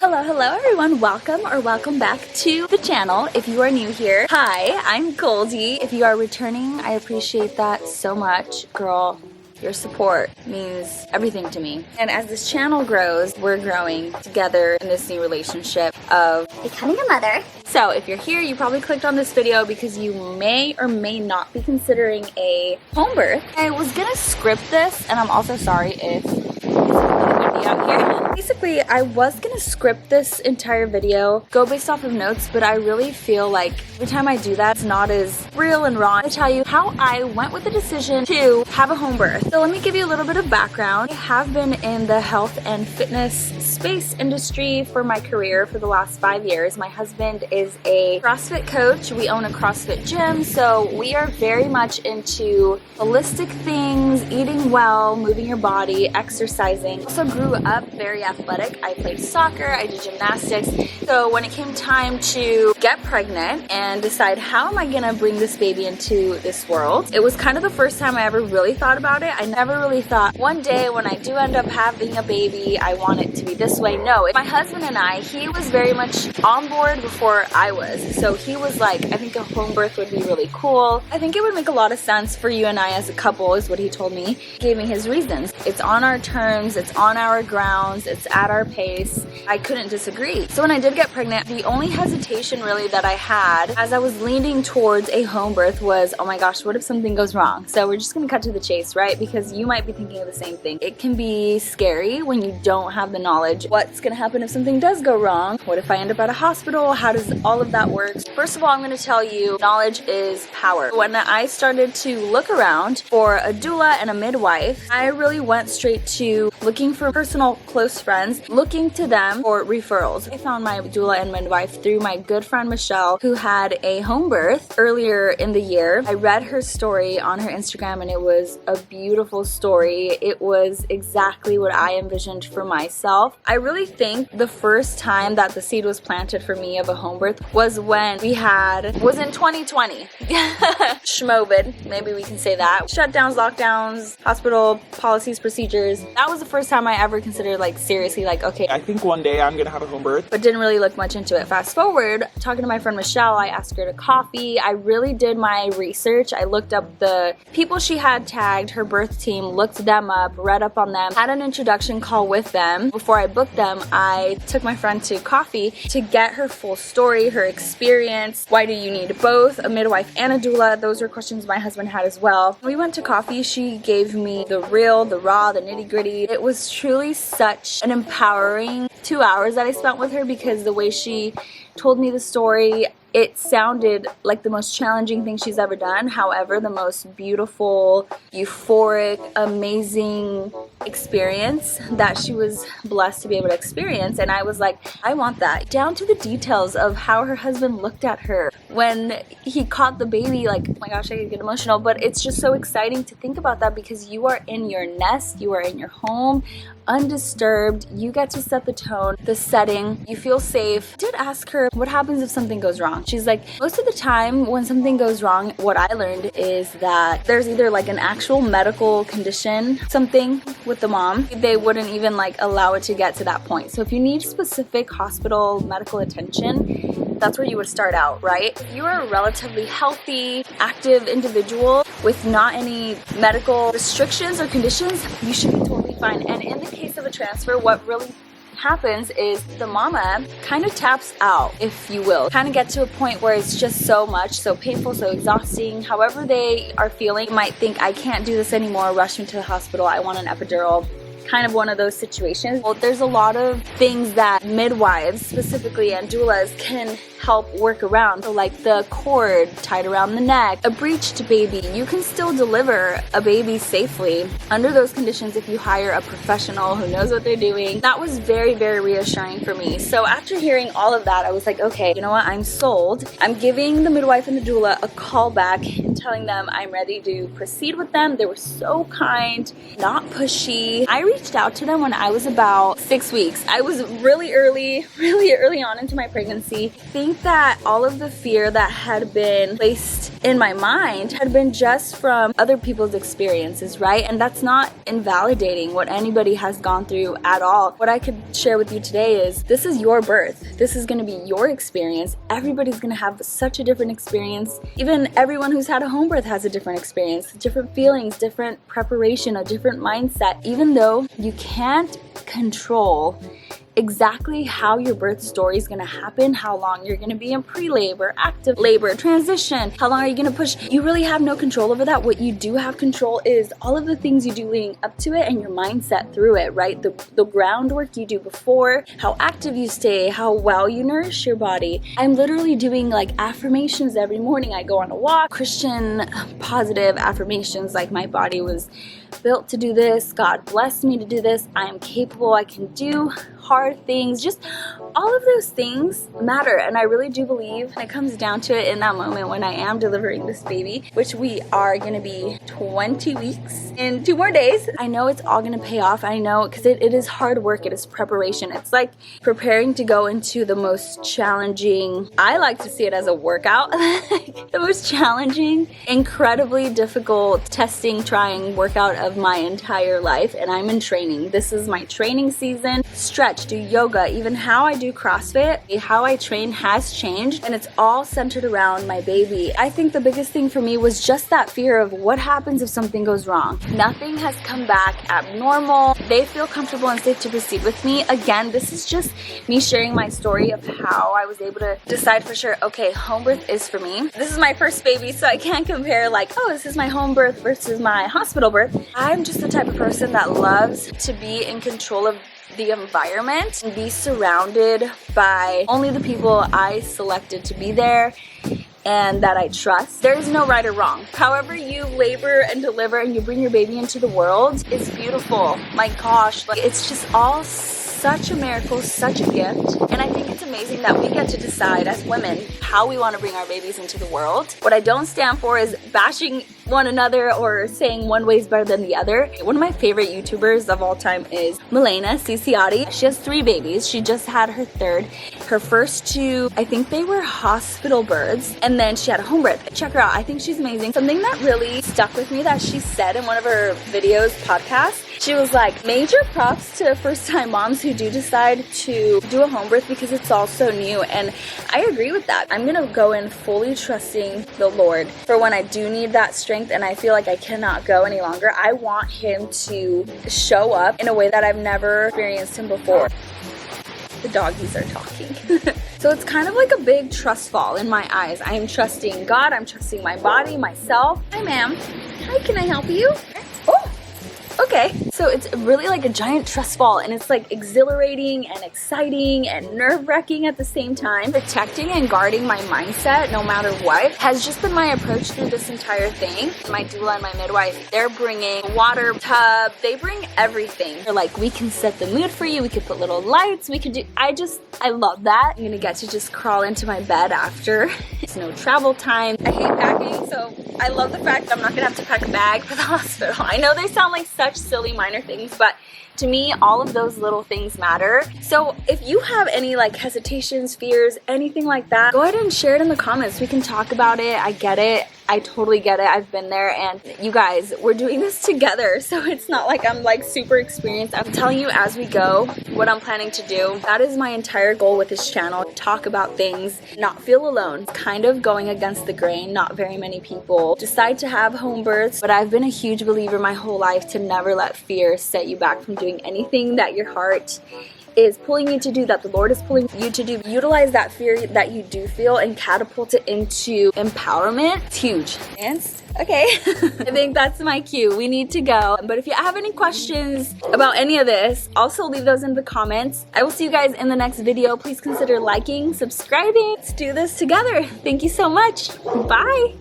Hello everyone, welcome back to the channel. If you are new here, hi, I'm Goldie. If you are returning, I appreciate that so much. Girl, your support means everything to me. And as this channel grows, we're growing together in this new relationship of becoming a mother. So if you're here, you probably clicked on this video because you may or may not be considering a home birth. I was gonna script this, and I'm also sorry if it's really windy out here. Basically, I was gonna script this entire video, go based off of notes, but I really feel like every time I do that, it's not as real and raw. I tell you how I went with the decision to have a home birth. So let me give you a little bit of background. I have been in the health and fitness space industry for my career for the last 5 years. My husband is a CrossFit coach. We own a CrossFit gym, so we are very much into holistic things, eating well, moving your body, exercising. Also grew up very athletic. I played soccer, I did gymnastics. So when it came time to get pregnant and decide how am I gonna bring this baby into this world, it was kind of the first time I ever really thought about it. I never really thought one day when I do end up having a baby, I want it to be this way. No, my husband and I, he was very much on board before I was. So he was like, I think a home birth would be really cool. I think it would make a lot of sense for you and I as a couple, is what he told me. He gave me his reasons. It's on our terms, it's on our grounds, it's at our pace. I couldn't disagree. So when I did get pregnant, the only hesitation really that I had as I was leaning towards a home birth was, oh my gosh, what if something goes wrong? So we're just gonna cut to the chase, right? Because you might be thinking of the same thing. It can be scary when you don't have the knowledge. What's gonna happen if something does go wrong? What if I end up at a hospital? How does all of that work? First of all, I'm gonna tell you, knowledge is power. When I started to look around for a doula and a midwife, I really went straight to looking for personal close friends, looking to them for referrals. I found my doula and midwife through my good friend Michelle, who had a home birth earlier in the year. I read her story on her Instagram and it was a beautiful story. It was exactly what I envisioned for myself. I really think the first time that the seed was planted for me of a home birth was when was in 2020. Schmovid, maybe we can say that. Shutdowns, lockdowns, hospital policies, procedures. That was the first time I ever considered, like, seriously, like, okay, I think one day I'm gonna have a home birth. But didn't really look much into it. Fast forward, talking to my friend Michelle, I asked her to coffee. I really did my research. I looked up the people she had tagged, her birth team, looked them up, read up on them, had an introduction call with them. Before I booked them, I took my friend to coffee to get her full story, her experience. Why do you need both, a midwife and a doula? Those were questions my husband had as well. We went to coffee. She gave me the real, the raw, the nitty-gritty. It was truly such an empowering 2 hours that I spent with her, because the way she told me the story, it sounded like the most challenging thing she's ever done. However, the most beautiful, euphoric, amazing experience that she was blessed to be able to experience. And I was like, I want that. Down to the details of how her husband looked at her when he caught the baby. Like, oh my gosh, I could get emotional. But it's just so exciting to think about that, because you are in your nest, you are in your home, undisturbed. You get to set the tone, the setting. You feel safe. I did ask her, what happens if something goes wrong? She's like, most of the time when something goes wrong, what I learned is that there's either like an actual medical condition, something with the mom. They wouldn't even like allow it to get to that point. So if you need specific hospital medical attention, that's where you would start out, right? If you are a relatively healthy, active individual with not any medical restrictions or conditions, you should be totally fine. And in the case of a transfer, what really happens is the mama kind of taps out, if you will. Kind of get to a point where it's just so much, so painful, so exhausting. However they are feeling, you might think, I can't do this anymore, rush me to the hospital, I want an epidural. Kind of one of those situations. Well, there's a lot of things that midwives specifically and doulas can help work around. So like the cord tied around the neck, a breeched baby, you can still deliver a baby safely under those conditions if you hire a professional who knows what they're doing. That was very, very reassuring for me. So after hearing all of that, I was like, okay, you know what, I'm sold. I'm giving the midwife and the doula a call back and telling them I'm ready to proceed with them. They were so kind, not pushy. I reached out to them when I was about 6 weeks. I was really early on into my pregnancy. I think that all of the fear that had been placed in my mind had been just from other people's experiences, right? And that's not invalidating what anybody has gone through at all. What I could share with you today is this is your birth. This is going to be your experience. Everybody's going to have such a different experience. Even everyone who's had a home birth has a different experience, different feelings, different preparation, a different mindset. Even though you can't control exactly how your birth story is going to happen, how long you're going to be in pre-labor, active labor, transition, how long are you going to push, you really have no control over that. What you do have control is all of the things you do leading up to it and your mindset through it, right? The groundwork you do before, how active you stay, how well you nourish your body. I'm literally doing like affirmations every morning. I go on a walk, Christian positive affirmations like my body was built to do this, God blessed me to do this, I am capable, I can do hard things, just all of those things matter. And I really do believe when it comes down to it in that moment when I am delivering this baby, which we are going to be 20 weeks in 2 more days, I know it's all going to pay off. I know, because it is hard work, it is preparation. It's like preparing to go into the most challenging, I like to see it as a workout, the most challenging, incredibly difficult testing, trying workout of my entire life. And I'm in training. This is my training season. Stretch, do yoga, even how I do CrossFit, how I train has changed, and it's all centered around my baby. I think the biggest thing for me was just that fear of what happens if something goes wrong. Nothing has come back abnormal. They feel comfortable and safe to proceed with me. Again, this is just me sharing my story of how I was able to decide for sure, okay, home birth is for me. This is my first baby, so I can't compare like, oh, this is my home birth versus my hospital birth. I'm just the type of person that loves to be in control of the environment and be surrounded by only the people I selected to be there and that I trust. There is no right or wrong. However you labor and deliver and you bring your baby into the world is beautiful. My gosh, like, it's just all such a miracle, such a gift. And I think it's amazing that we get to decide as women how we want to bring our babies into the world. What I don't stand for is bashing one another or saying one way is better than the other. One of my favorite YouTubers of all time is Milena Ciciotti. She has 3 babies. She just had her 3rd. Her first 2, I think they were hospital births, and then she had a home birth. Check her out. I think she's amazing. Something that really stuck with me that she said in one of her videos, podcasts, she was like, major props to first-time moms who do decide to do a home birth because it's all so new. And I agree with that. I'm gonna go in fully trusting the Lord for when I do need that strength and I feel like I cannot go any longer. I want Him to show up in a way that I've never experienced Him before. The doggies are talking. So it's kind of like a big trust fall in my eyes. I am trusting God, I'm trusting my body, myself. Hi, ma'am. Hi, can I help you? Oh, okay. So it's really like a giant trust fall, and it's like exhilarating and exciting and nerve-wracking at the same time. Protecting and guarding my mindset no matter what has just been my approach through this entire thing. My doula and my midwife, they're bringing water tub, they bring everything. They're like, we can set the mood for you, we could put little lights, we could do, I love that. I'm gonna get to just crawl into my bed after. It's no travel time. I hate packing, so I love the fact that I'm not gonna have to pack a bag for the hospital. I know they sound like such silly minor things, but to me, all of those little things matter. So if you have any like hesitations, fears, anything like that, go ahead and share it in the comments. We can talk about it. I get it. I totally get it. I've been there, and you guys, we're doing this together. So it's not like I'm like super experienced. I'm telling you as we go what I'm planning to do. That is my entire goal with this channel. Talk about things, not feel alone. Kind of going against the grain. Not very many people decide to have home births, but I've been a huge believer my whole life to never let fear set you back from doing anything that your heart is pulling you to do, that the Lord is pulling you to do. Utilize that fear that you do feel and catapult it into empowerment. It's huge. And okay, I think that's my cue. We need to go. But if you have any questions about any of this, also leave those in the comments. I will see you guys in the next video. Please consider liking, subscribing. Let's do this together. Thank you so much. Bye.